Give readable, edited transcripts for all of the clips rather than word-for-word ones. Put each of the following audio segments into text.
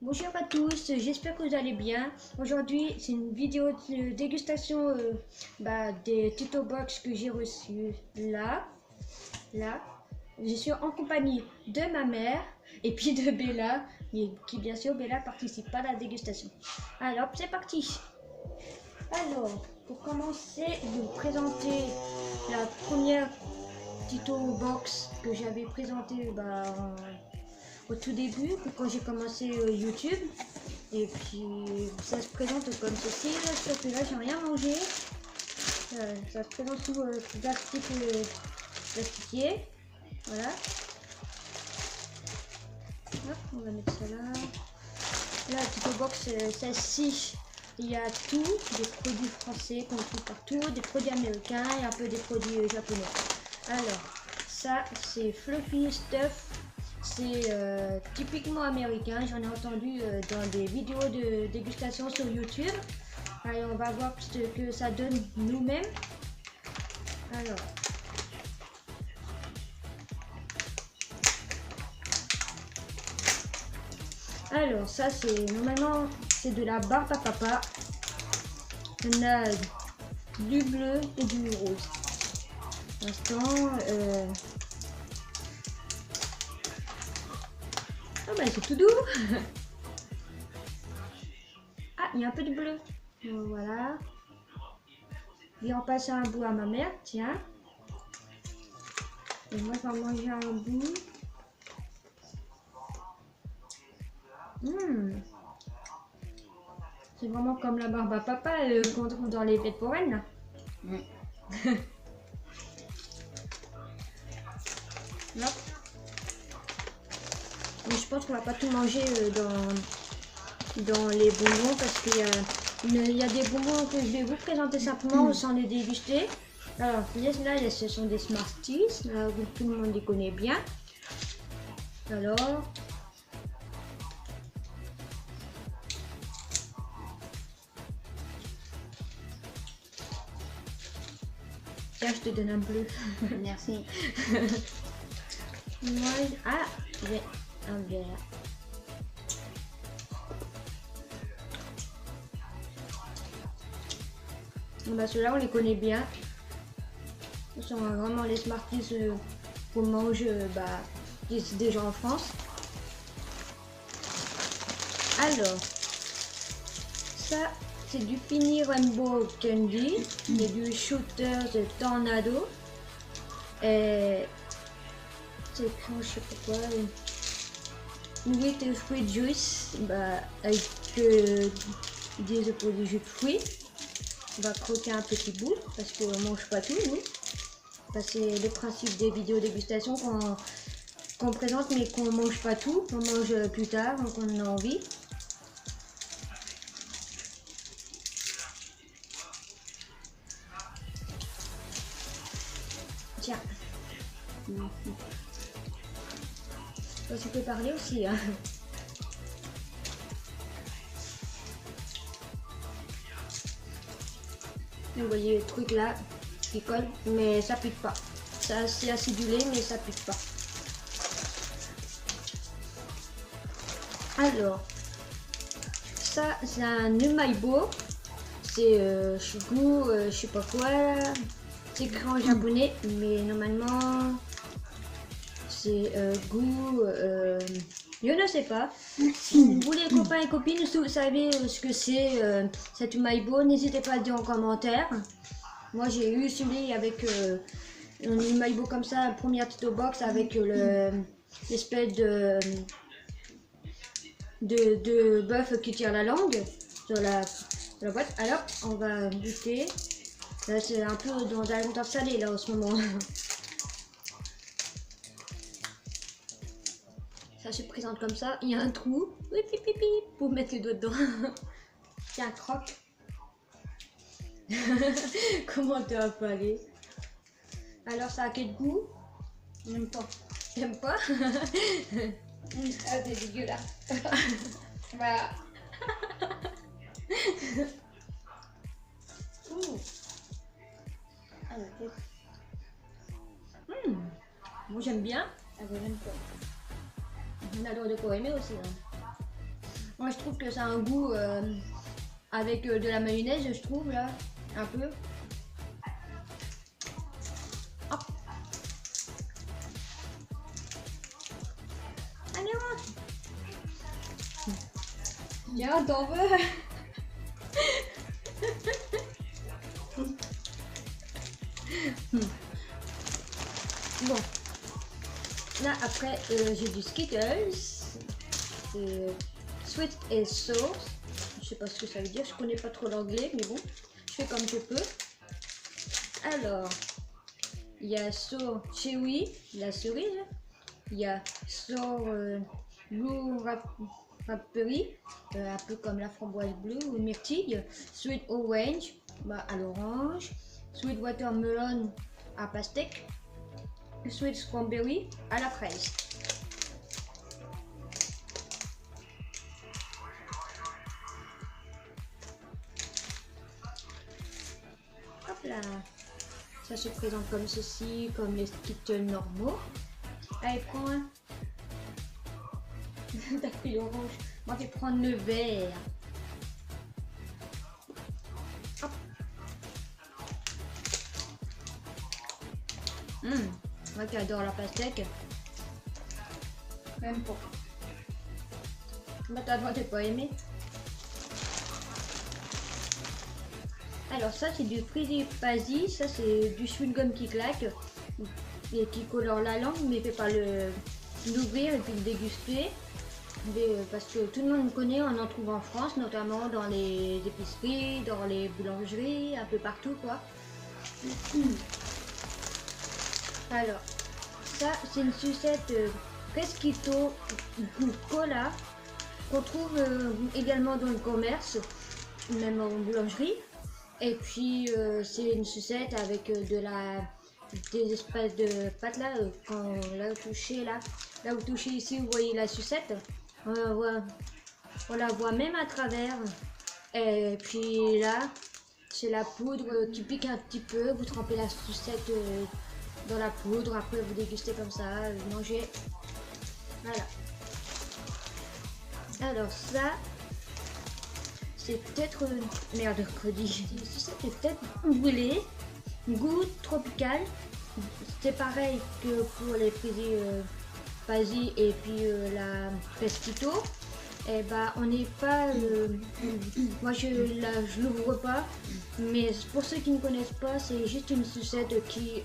Bonjour à tous, j'espère que vous allez bien. Aujourd'hui, c'est une vidéo de dégustation des tuto box que j'ai reçus là. Je suis en compagnie de ma mère et puis de Bella, qui bien sûr, Bella participe pas à la dégustation. Alors, c'est parti. Alors, pour commencer, je vais vous présenter la première tuto box que j'avais présentée au tout début, quand j'ai commencé YouTube. Et puis ça se présente comme ceci, sauf que là j'ai rien mangé. Ça se présente sous plastifié. Voilà. Hop, on va mettre ça là. Là, la petite box, celle-ci, il y a tout, des produits français qu'on trouve partout, des produits américains et un peu des produits japonais. Alors, ça c'est Fluffy Stuff. C'est typiquement américain, j'en ai entendu dans des vidéos de dégustation sur YouTube. Allez, on va voir ce que ça donne nous-mêmes. Alors ça c'est normalement c'est de la barbe à papa. On a du bleu et du rose. Pour l'instant, ah bah c'est tout doux. Ah, il y a un peu de bleu. Voilà. Je vais en passer un bout à ma mère, tiens. Et moi je vais en manger un bout. C'est vraiment comme la barbe à papa qu'on trouve dans les fêtes foraines. Là. Mais je pense qu'on va pas tout manger dans les bonbons parce qu'il y a des bonbons que je vais vous présenter simplement sans les déguster. Alors là, ce sont des Smarties, là, tout le monde les connaît bien. Alors, tiens, je te donne un bleu. Merci. Moi, j'ai un vert. Bah, ceux-là, on les connaît bien. Ce sont vraiment les Smarties qu'on mange déjà en France. Alors, ça, c'est du Fini Rainbow Candy et du Shooter de Tornado. Et c'est écrit, je sais pas quoi. With fruit juice, avec des produits jus de fruits. On va croquer un petit bout parce qu'on mange pas tout, nous. C'est le principe des vidéos dégustation qu'on présente mais qu'on mange pas tout, on mange plus tard quand on a envie. Tiens. Toi, tu peux parler aussi, hein. Vous voyez le truc là qui colle, mais ça pique pas. C'est acidulé, mais ça pique pas. Alors, ça c'est un Numaibo. C'est goût, je sais pas quoi. C'est écrit en japonais, mais normalement c'est goût. Je ne sais pas. Si vous les copains et copines, si vous savez ce que c'est cette Numaibo, n'hésitez pas à le dire en commentaire. Moi j'ai eu celui avec un Numaibo comme ça, première tuto box avec l'espèce de bœuf qui tire la langue sur la boîte. Alors on va goûter. Là c'est un peu dans la longtemps salée là en ce moment. Ça se présente comme ça, il y a un trou, pour mettre les doigts dedans. Tiens, croque. Comment tu as parlé? Alors ça a quel goût? J'aime pas. J'aime pas. Ah, c'est dégueulasse. Voilà. Ah, Moi j'aime bien. ah, j'aime pas. On a le droit de quoi aimer aussi. Hein. je trouve que ça a un goût avec de la mayonnaise, je trouve là, un peu. Hop. Allez, on. Tiens, t'en veux? Bon. Là, après, j'ai du Skittles. Sweet et sauce. Je sais pas ce que ça veut dire, je connais pas trop l'anglais, mais bon, je fais comme je peux. Alors, il y a sur chewy, la cerise. Il y a sur blue raspberry, un peu comme la framboise bleue ou myrtille. Sweet orange, bah, à l'orange. Sweet watermelon à pastèque. Sweet strawberry à la fraise. Hop là. Ça se présente comme ceci, comme les Skittles normaux. Allez, prends un. T'as pris l'orange. Moi, je vais prendre le vert. Hop. Moi qui adore la pastèque. Même pas. Bah, t'as pas aimé. Alors ça c'est du frisipazi, ça c'est du chewing-gum qui claque et qui colore la langue, mais fait pas l'ouvrir et puis le déguster. Parce que tout le monde connaît, on en trouve en France, notamment dans les épiceries, dans les boulangeries, un peu partout quoi. Alors, ça c'est une sucette Fresquito Cola qu'on trouve également dans le commerce, même en boulangerie. Et puis c'est une sucette avec des espèces de pâte là, quand là vous touchez là vous touchez ici, vous voyez la sucette, on la voit même à travers. Et puis là c'est la poudre qui pique un petit peu, vous trempez la sucette dans la poudre, après vous dégustez comme ça, vous mangez. Voilà. Alors ça c'est peut-être merde credi. C'est peut-être brûlé, goût tropical. C'est pareil que pour les Pasi et puis la Fresquito. Et bah on n'est pas. Moi je l'ouvre pas, mais pour ceux qui ne connaissent pas, c'est juste une sucette qui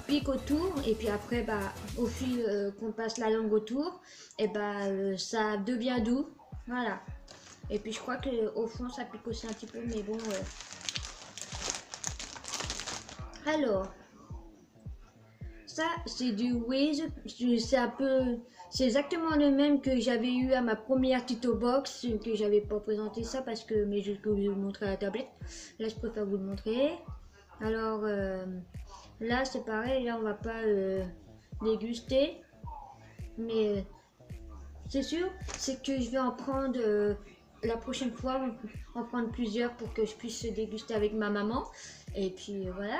pique autour, et puis après bah au fil qu'on passe la langue autour, et bah ça devient doux. Voilà. Et puis je crois que au fond ça pique aussi un petit peu, mais bon. Alors, ça c'est du Waze. C'est exactement le même que j'avais eu à ma première Tito Box, que j'avais pas présenté ça parce que, mais je vais vous montrer à la tablette. Là je préfère vous le montrer. Alors là c'est pareil, là on va pas déguster, mais c'est sûr, c'est que je vais en prendre la prochaine fois, en prendre plusieurs pour que je puisse déguster avec ma maman. Et puis voilà.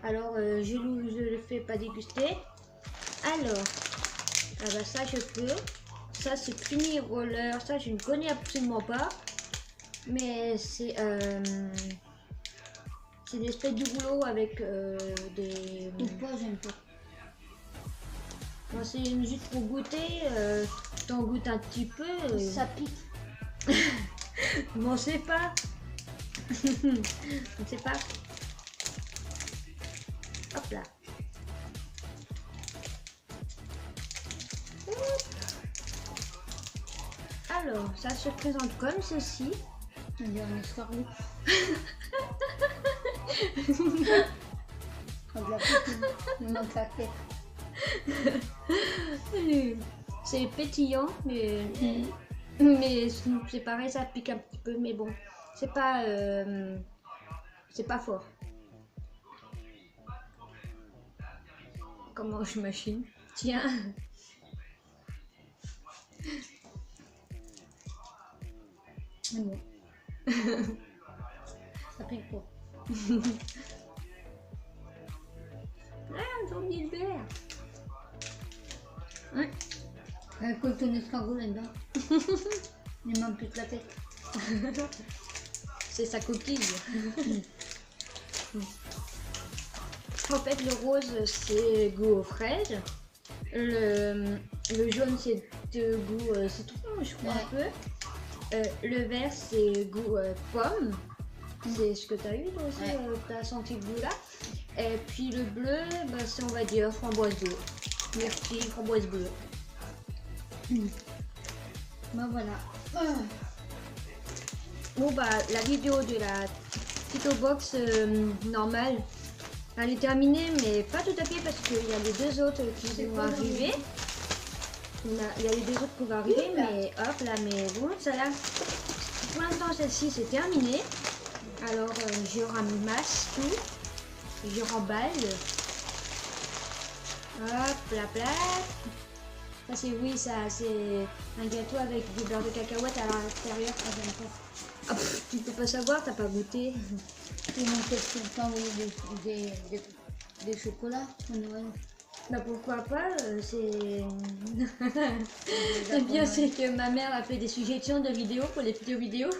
Alors je le fais pas déguster. Alors, ah bah ça je peux. Ça c'est Creamy Roller, ça je ne connais absolument pas. Mais c'est une espèce de rouleau avec des... Pas, j'aime pas. Bon, c'est juste pour goûter, t'en goûtes un petit peu. Ça pique. Bon, on sait pas. On sait pas. Hop là. Alors, ça se présente comme ceci. On dirait un escargot. On la pique, il manque la tête. C'est pétillant, mais c'est pareil, ça pique un petit peu, mais bon, c'est pas fort. Comment je machine? Tiens. Bon. Ça pique pas. Ah, j'ai oublié le verre. Hein? Écoute ton escargot là-dedans. Il manque plus de la tête. C'est sa coquille. En fait, le rose, c'est goût aux fraises. Le jaune, c'est de goût citron, je crois, un peu. Le vert, c'est goût pomme. C'est ce que tu as eu, toi aussi, tu as senti le goût là. Et puis le bleu, bah, c'est, on va dire, framboise bleue. Myrtille, framboise bleue. Bah voilà. Bon, bah, la vidéo de la Tito Box normale, elle est terminée, mais pas tout à fait parce qu'il y a les deux autres qui vont arriver. Il y a les deux autres qui vont arriver, mais hop là, mais bon, ça là. Pour l'instant, celle-ci c'est terminé. Alors, je ramasse tout, je remballe. Hop, la plaque. Ça c'est, oui, ça c'est un gâteau avec du beurre de cacahuète à l'intérieur. Ah, j'aime pas. Ah, tu peux pas savoir, t'as pas goûté. Ils m'ont fait tout le temps des chocolats pour Noël. Bah pourquoi pas, c'est... Le bien c'est que ma mère a fait des suggestions de vidéos pour les futures vidéos.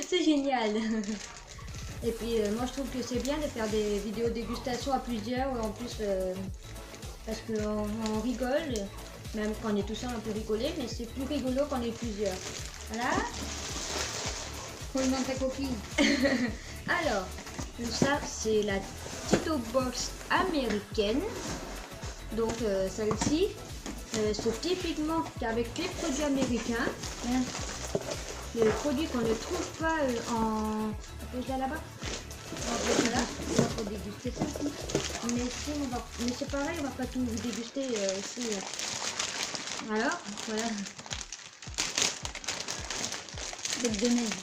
C'est génial. Et puis moi je trouve que c'est bien de faire des vidéos dégustation à plusieurs, en plus parce qu'on rigole, même quand on est tout seul on peut rigoler, mais c'est plus rigolo quand on est plusieurs. Voilà. Faut dans ta coquille. Alors, ça c'est la Tito Box américaine. Donc celle-ci, c'est typiquement qu'avec les produits américains, les produits qu'on ne trouve pas en... Là là-bas. Voilà. On va déguster ça. Mais si on va, mais c'est pareil, on va pas tout déguster ici. Alors, voilà. C'est de neige.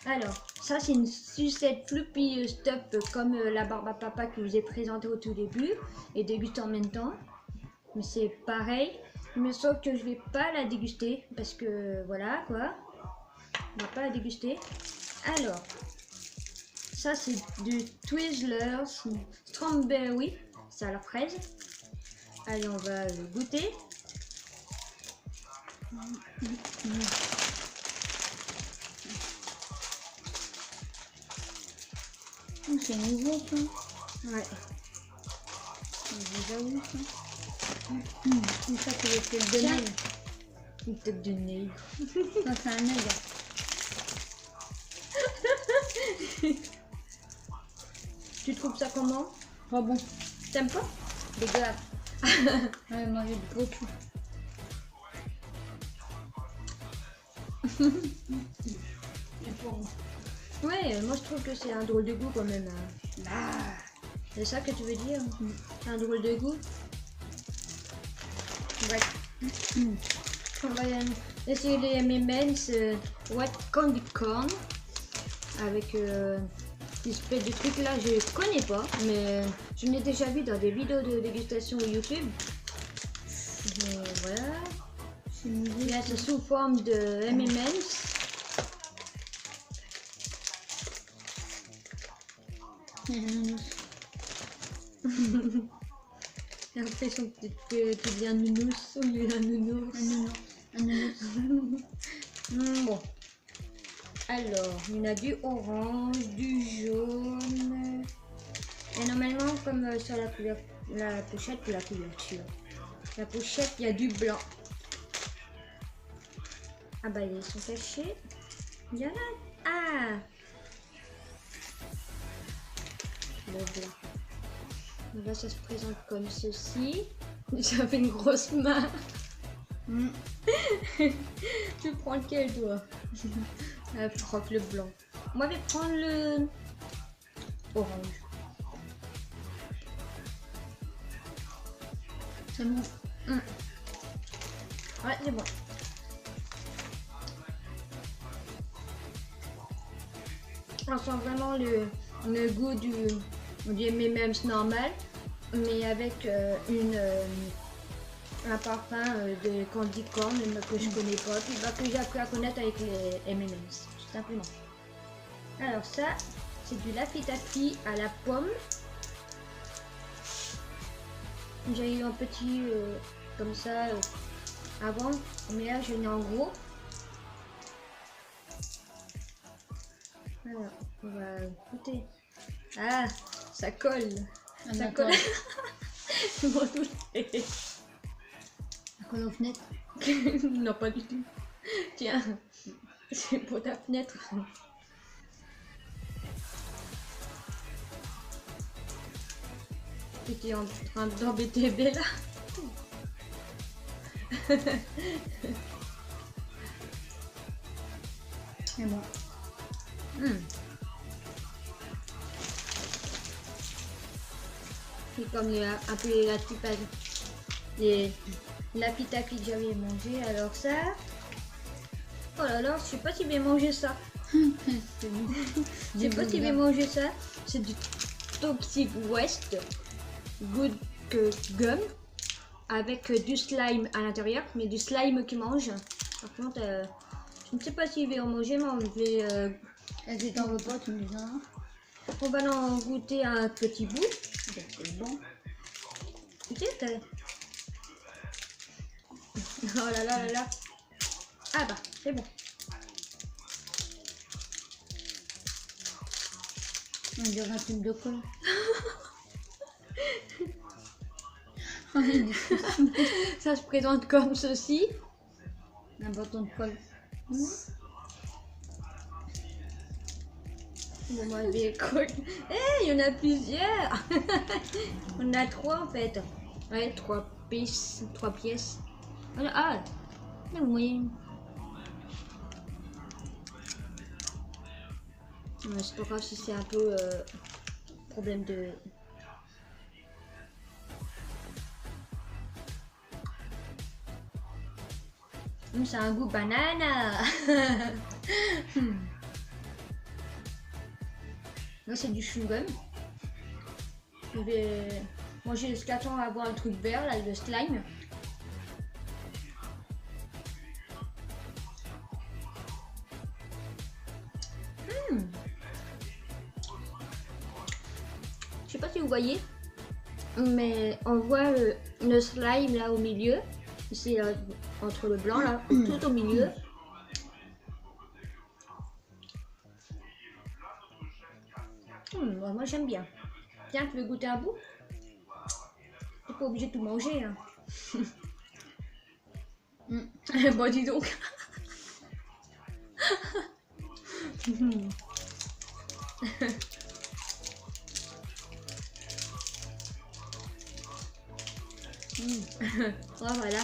Alors, ça c'est une sucette Floppy Stuff comme la barbe à papa que je vous ai présentée au tout début et déguster en même temps. Mais c'est pareil, mais sauf que je vais pas la déguster parce que voilà quoi. On va pas la déguster. Alors, ça c'est du Twizzlers Strawberry, c'est à la fraise. Allez, on va goûter. C'est nouveau ça. Ouais. J'ai déjà vu ça. Ça c'est le tête de neige. Une tête de nez. Ça c'est un nègre. Tu trouves ça comment? Pas bon. T'aimes pas? Dégueulasse. Ouais, manger du gros tout. Ouais, moi je trouve que c'est un drôle de goût quand même. C'est ça que tu veux dire? Un drôle de goût? Bref. On va essayer les M&M's White Candy Corn avec une espèce de truc là, je connais pas, mais je l'ai déjà vu dans des vidéos de dégustation YouTube. Voilà. Là c'est sous forme de M&M's. J'ai l'impression que tu dis un nounours au lieu d'un nounours. Bon. Alors, il y en a du orange, du jaune. Et normalement, comme sur la couleur, la pochette ou la couverture. La pochette, il y a du blanc. Ah bah ils sont cachés. Il y en a. Ah, le blanc. Là, ça se présente comme ceci. J'avais une grosse main. Tu prends lequel, toi? Je crois que le blanc. Moi, je vais prendre le orange. C'est bon. Ouais, c'est bon. On sent vraiment le goût du M&M's normal, mais avec un parfum de candy corn que je connais pas, puis que j'ai appris à connaître avec les M&M's, tout simplement. Alors ça, c'est du Laffy Taffy à la pomme. J'ai eu un petit comme ça avant, mais là je l'ai en gros. Alors, on va goûter. Ah, ça colle. Ah, Ça d'accord. colle. Je m'en doutais. Ça colle aux fenêtres. Non, pas du tout. Tiens, c'est pour ta fenêtre. J'étais en train d'embêter Bella. Et bon. C'est comme un peu la petite la petite tapis que j'avais mangé. Alors ça. Oh là là, je sais pas si je vais manger ça. C'est bon. Je sais pas si je vais manger ça. C'est du Toxic West Good Gum avec du slime à l'intérieur, mais du slime qui mange. Par contre, je ne sais pas si je vais en manger, mais on vais. Et si t'en veux pas, tu me dis ça. On va en goûter un petit bout. C'est bon. Peut-être. Oh là là là là. Ah bah, c'est bon. On dirait un truc de colle. Ça se présente comme ceci. Un bâton de colle. Bon, moi, je vais coller. Eh, il y en a plusieurs. On a 3 en fait. Ouais, 3 pièces. 3 pièces. Ah, il y a moyen. Ouais, c'est pas grave si c'est un peu problème de. C'est un goût banane. Là, c'est du chewing-gum. Je vais manger jusqu'à temps à avoir un truc vert, là, le slime. Je sais pas si vous voyez, mais on voit le slime là au milieu. Ici, entre le blanc, là, tout au milieu. Moi j'aime bien. Tiens, tu veux goûter un bout? T'es pas obligé de tout manger. Hein. Bon, dis donc. Oh, voilà.